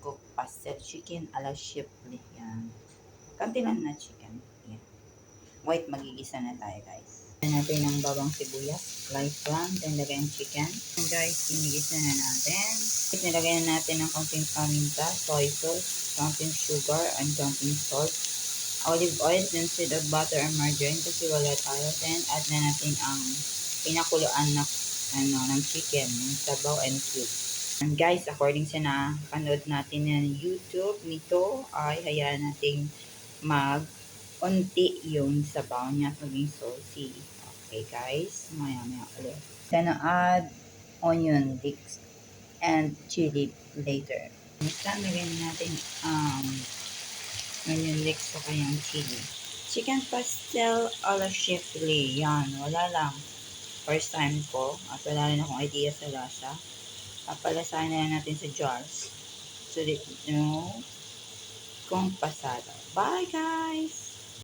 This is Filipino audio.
cooked pastel chicken a la Shipley. Yan. Kanti lang na chicken. Yan. Wait, magigisa na tayo guys. Lagyan natin ng bawang sibuyas, light brown, then lagyan ng chicken. And guys, inigisa na natin. Nilagay na natin ng kaunting paminta, soy sauce, kaunting sugar, and kaunting salt. Olive oil instead of butter or margarine kasi wala tayo. Then add na natin ang pinakuluan na ng chicken, yung sabaw and cube. And guys, according sa napanood natin ng YouTube nito, ay hayaan natin mag-unti yung sabaw niya maging saucy. Okay guys, maya-maya ulit. Then add onion leeks and chili later. Next time, lagyan natin onion leeks sa kanyang chili. Chicken pastel a la Shipley. Yan, wala lang. First time ko at wala rin akong idea sa lasa. Papalasahin na natin sa jars so that you know kung pasado. Bye guys!